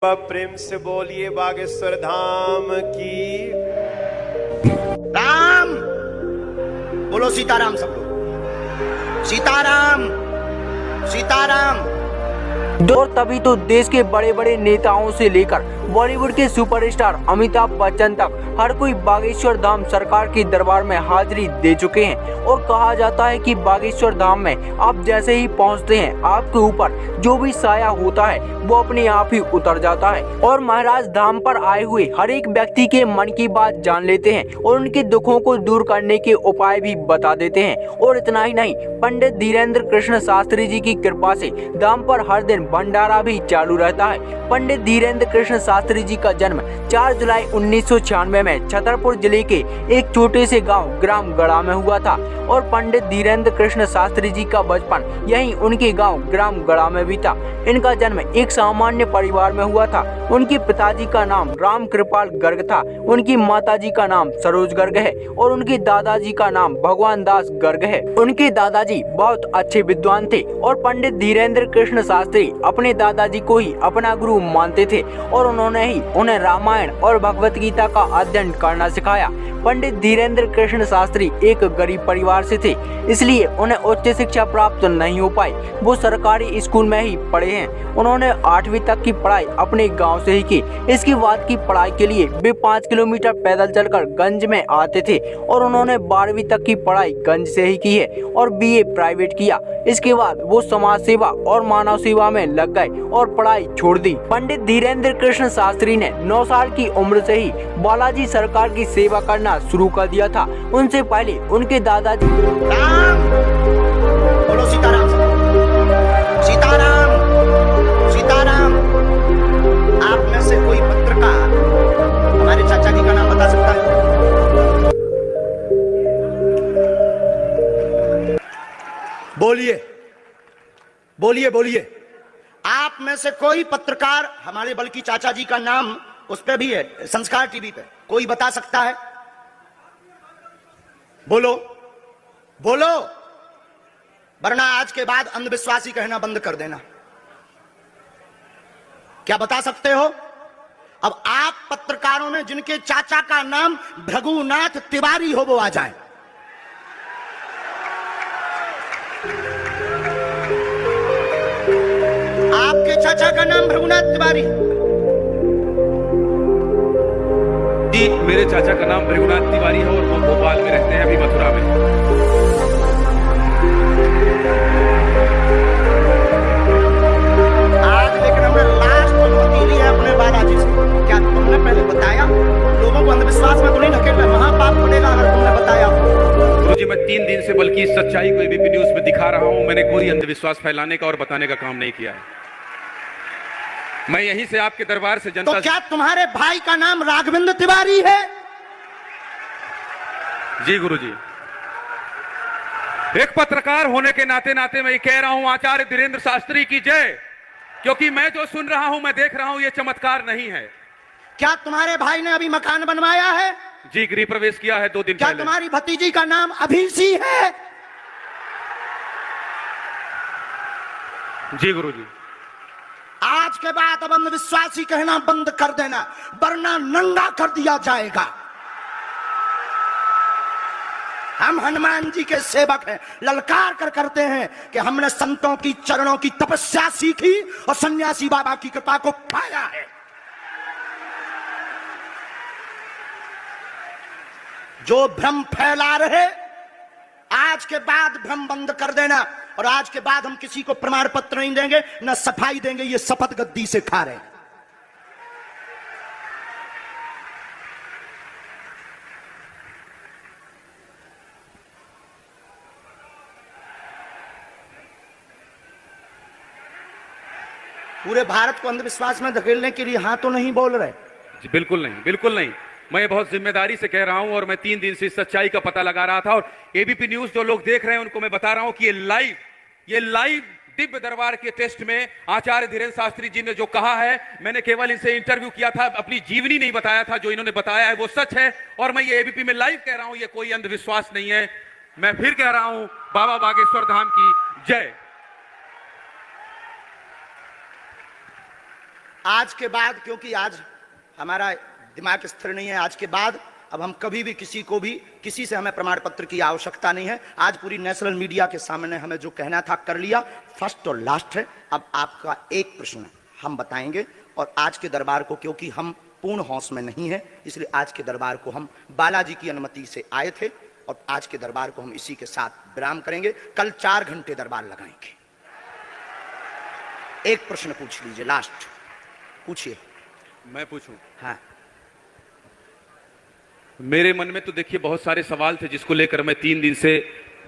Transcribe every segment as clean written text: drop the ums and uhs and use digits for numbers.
प्रेम से बोलिए बागेश्वर धाम की। राम बोलो, सीताराम सब लोग, सीताराम सीताराम। और तभी तो देश के बड़े बड़े नेताओं से लेकर बॉलीवुड के सुपरस्टार अमिताभ बच्चन तक हर कोई बागेश्वर धाम सरकार के दरबार में हाजिरी दे चुके हैं। और कहा जाता है कि बागेश्वर धाम में आप जैसे ही पहुंचते हैं, आपके ऊपर जो भी साया होता है वो अपने आप ही उतर जाता है और महाराज धाम पर आए हुए हर एक व्यक्ति के मन की बात जान लेते हैं और उनके दुखों को दूर करने के उपाय भी बता देते हैं। और इतना ही नहीं, पंडित धीरेन्द्र कृष्ण शास्त्री जी की कृपा से धाम पर हर दिन भंडारा भी चालू रहता है। पंडित धीरेन्द्र कृष्ण शास्त्री जी का जन्म 4 जुलाई 1996 में छतरपुर जिले के एक छोटे से गांव ग्राम गड़ा में हुआ था और पंडित धीरेन्द्र कृष्ण शास्त्री जी का बचपन यहीं उनके गांव ग्राम गड़ा में बीता। इनका जन्म एक सामान्य परिवार में हुआ था। उनके पिताजी का नाम राम कृपाल गर्ग था, उनकी माताजी का नाम सरोज गर्ग है और उनके दादाजी का नाम भगवान दास गर्ग है। उनके दादाजी बहुत अच्छे विद्वान थे और पंडित धीरेन्द्र कृष्ण शास्त्री अपने दादाजी को ही अपना गुरु मानते थे और उन्होंने ही उन्हें रामायण और भगवत गीता का अध्ययन करना सिखाया। पंडित धीरेन्द्र कृष्ण शास्त्री एक गरीब परिवार से थे, इसलिए उन्हें उच्च शिक्षा प्राप्त नहीं हो पाई। वो सरकारी स्कूल में ही पढ़े हैं। उन्होंने 8वीं तक की पढ़ाई अपने गांव से ही की। इसके बाद की पढ़ाई के लिए वे 5 किलोमीटर पैदल चलकर गंज में आते थे और उन्होंने 12वीं तक की पढ़ाई गंज से ही की है और BA प्राइवेट किया। इसके बाद वो समाज सेवा और मानव सेवा में लग गए और पढ़ाई छोड़ दी। पंडित धीरेन्द्र कृष्ण शास्त्री ने 9 साल की उम्र से ही बालाजी सरकार की सेवा करना शुरू कर दिया था। उनसे पहले उनके दादाजी राम बोलो, सीताराम सीताराम सीताराम। आप में से कोई पत्रकार हमारे चाचा जी का नाम बता सकता है? बोलिए बोलिए बोलिए। आप में से कोई पत्रकार हमारे बल्कि चाचा जी का नाम उस पे भी है, संस्कार टीवी पे, कोई बता सकता है? बोलो बोलो, वरना आज के बाद अंधविश्वासी कहना बंद कर देना। क्या बता सकते हो? अब आप पत्रकारों में जिनके चाचा का नाम भृगुनाथ तिवारी हो वो आ जाएं। आपके चाचा का नाम भृगुनाथ तिवारी? जी, मेरे चाचा का नाम भृगुनाथ तिवारी है और वो भोपाल में रहते हैं, अभी मथुरा में। आज लेकिन हमने लास्ट अनुमति ली है अपने बालाजी से। क्या तुमने पहले बताया? लोगों को अंधविश्वास में तो नहीं ढकेलना, महापाप पड़ेगा अगर तुमने बताया। गुरुजी, मैं 3 दिन से बल्कि इस सच्चाई को ABP न्यूज में दिखा रहा हूं। मैंने कोई अंधविश्वास फैलाने का और बताने का काम नहीं किया है। मैं यहीं से आपके दरबार से जनता तो क्या तुम्हारे भाई का नाम राघवेंद्र तिवारी है? जी गुरुजी, एक पत्रकार होने के नाते नाते मैं ये कह रहा हूं, आचार्य धीरेन्द्र शास्त्री की जय, क्योंकि मैं जो सुन रहा हूं, मैं देख रहा हूं, ये चमत्कार नहीं है। क्या तुम्हारे भाई ने अभी मकान बनवाया है? जी, गृह प्रवेश किया है 2 दिन क्या पहले। तुम्हारी भतीजी का नाम अभिषी है? जी गुरुजी। आज के बाद अब अंधविश्वासी कहना बंद कर देना, वरना नंगा कर दिया जाएगा। हम हनुमान जी के सेवक हैं, ललकार कर करते हैं कि हमने संतों की चरणों की तपस्या सीखी और सन्यासी बाबा की कृपा को पाया है। जो भ्रम फैला रहे, आज के बाद भ्रम बंद कर देना। और आज के बाद हम किसी को प्रमाण पत्र नहीं देंगे, न सफाई देंगे, ये शपथ गद्दी से खा रहे हैं। पूरे भारत को अंधविश्वास में धकेलने के लिए हाँ तो नहीं बोल रहे? जी बिल्कुल नहीं, बिल्कुल नहीं। मैं बहुत जिम्मेदारी से कह रहा हूं और मैं 3 दिन से इस सच्चाई का पता लगा रहा था और ABP न्यूज जो लोग देख रहे हैं उनको मैं बता रहा हूं कि ये लाइव दिव्य दरबार के टेस्ट में आचार्य धीरेन्द्र शास्त्री जी ने जो कहा है, मैंने केवल इनसे इंटरव्यू किया था, अपनी जीवनी नहीं बताया था। जो इन्होंने बताया है वो सच है और मैं ये ABP में लाइव कह रहा हूं, ये कोई अंधविश्वास नहीं है। मैं फिर कह रहा हूं, बाबा बागेश्वर धाम की जय। आज के बाद, क्योंकि आज हमारा दिमाग स्थिर नहीं है, आज के बाद अब हम कभी भी किसी से हमें प्रमाण पत्र की आवश्यकता नहीं है। आज पूरी नेशनल मीडिया के सामने हमें जो कहना था कर लिया, फर्स्ट और लास्ट है। अब आपका एक प्रश्न हम बताएंगे, और आज के दरबार को, क्योंकि हम पूर्ण होश में नहीं है, इसलिए आज के दरबार को हम बालाजी की अनुमति से आए थे, और आज के दरबार को हम इसी के साथ विराम करेंगे। कल 4 घंटे दरबार लगाएंगे। एक प्रश्न पूछ लीजिए, लास्ट पूछिए। मैं पूछूं? हाँ, मेरे मन में तो देखिए बहुत सारे सवाल थे जिसको लेकर मैं 3 दिन से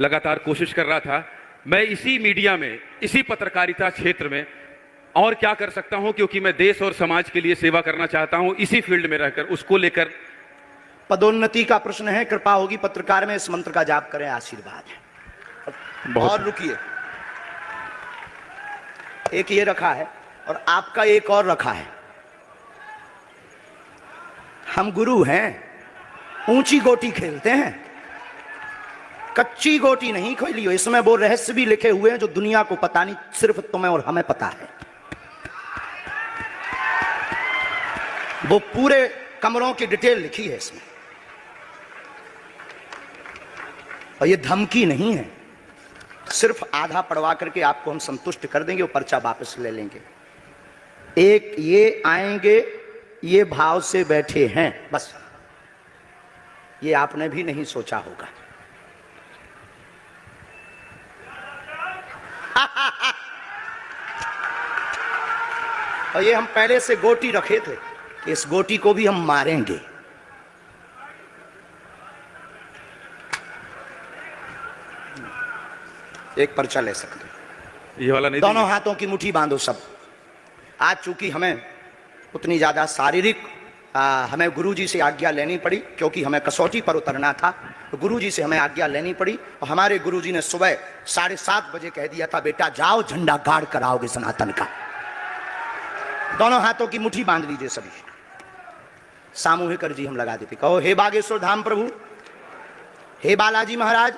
लगातार कोशिश कर रहा था। मैं इसी मीडिया में, इसी पत्रकारिता क्षेत्र में और क्या कर सकता हूं, क्योंकि मैं देश और समाज के लिए सेवा करना चाहता हूं इसी फील्ड में रहकर। उसको लेकर पदोन्नति का प्रश्न है, कृपा होगी पत्रकार में इस मंत्र का जाप करें, आशीर्वाद है। और रुकिए, एक ये रखा है और आपका एक और रखा है। हम गुरु हैं, ऊंची गोटी खेलते हैं, कच्ची गोटी नहीं खेली हो। इसमें वो रहस्य भी लिखे हुए हैं जो दुनिया को पता नहीं, सिर्फ तुम्हें और हमें पता है। वो पूरे कमरों की डिटेल लिखी है इसमें, और ये धमकी नहीं है। सिर्फ आधा पढ़वा करके आपको हम संतुष्ट कर देंगे और पर्चा वापस ले लेंगे। एक ये आएंगे, ये भाव से बैठे हैं, बस ये आपने भी नहीं सोचा होगा। और ये हम पहले से गोटी रखे थे कि इस गोटी को भी हम मारेंगे। एक पर्चा ले सकते हैं, ये वाला नहीं। दोनों हाथों की मुट्ठी बांधो सब। आज चूंकि हमें उतनी ज्यादा शारीरिक हमें गुरुजी से आज्ञा लेनी पड़ी, क्योंकि हमें कसौटी पर उतरना था, तो गुरुजी से हमें आज्ञा लेनी पड़ी। और हमारे गुरुजी ने सुबह 7:30 बजे कह दिया था, बेटा जाओ झंडा गाड़ कर आओगे सनातन का। दोनों हाथों की मुट्ठी बांध लीजिए सभी, सामूहिक अर्जी हम लगा देते। कहो, हे बागेश्वर धाम प्रभु, हे बालाजी महाराज,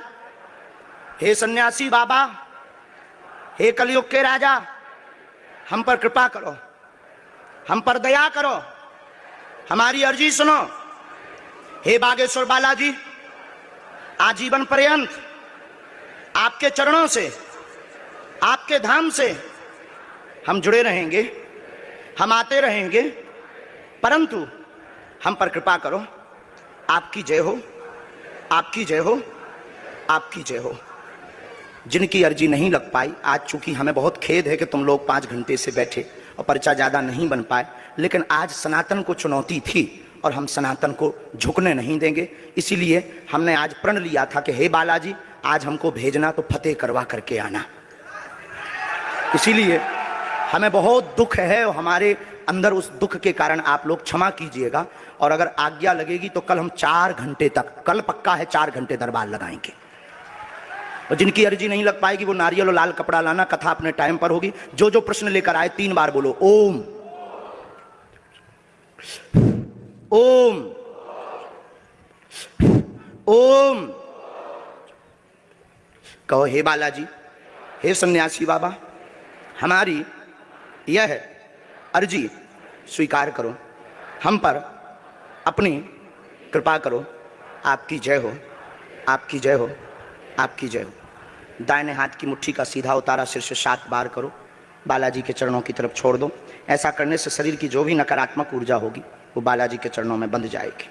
हे सन्यासी बाबा, हे कलयुग के राजा, हम पर कृपा करो, हम पर दया करो, हमारी अर्जी सुनो। हे बागेश्वर बालाजी, आजीवन पर्यंत आपके चरणों से, आपके धाम से हम जुड़े रहेंगे, हम आते रहेंगे, परंतु हम पर कृपा करो। आपकी जय हो, आपकी जय हो, आपकी जय हो। जिनकी अर्जी नहीं लग पाई, आज चूंकि हमें बहुत खेद है कि तुम लोग 5 घंटे से बैठे और पर्चा ज्यादा नहीं बन पाए, लेकिन आज सनातन को चुनौती थी और हम सनातन को झुकने नहीं देंगे। इसीलिए हमने आज प्रण लिया था कि हे बालाजी, आज हमको भेजना तो फतेह करवा करके आना। इसीलिए हमें बहुत दुख है और हमारे अंदर उस दुख के कारण आप लोग क्षमा कीजिएगा। और अगर आज्ञा लगेगी तो कल हम 4 घंटे तक, कल पक्का है 4 घंटे दरबार लगाएंगे। और जिनकी अर्जी नहीं लग पाएगी वो नारियल और लाल कपड़ा लाना, कथा अपने टाइम पर होगी। जो जो प्रश्न लेकर आए 3 बार बोलो ओम ओम ओम। कहो, हे बालाजी, हे सन्यासी बाबा, हमारी यह अर्जी स्वीकार करो, हम पर अपनी कृपा करो। आपकी जय हो, आपकी जय हो, आपकी जय हो। दाहिने हाथ की मुट्ठी का सीधा उतारा सिर से 7 बार करो, बालाजी के चरणों की तरफ छोड़ दो। ऐसा करने से शरीर की जो भी नकारात्मक ऊर्जा होगी वो बालाजी के चरणों में बंध जाएगी।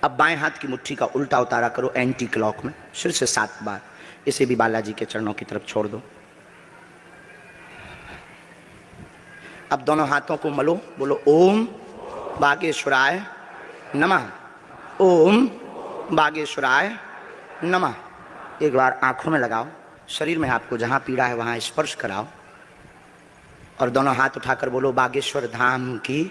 अब बाएं हाथ की मुट्ठी का उल्टा उतारा करो एंटी क्लॉक में, सिर से 7 बार, इसे भी बालाजी के चरणों की तरफ छोड़ दो। अब दोनों हाथों को मलो, बोलो ओम बागेश्वराय नमः, ओम बागेश्वराय नमः। एक बार आंखों में लगाओ, शरीर में आपको जहां पीड़ा है वहां स्पर्श कराओ और दोनों हाथ उठाकर बोलो बागेश्वर धाम की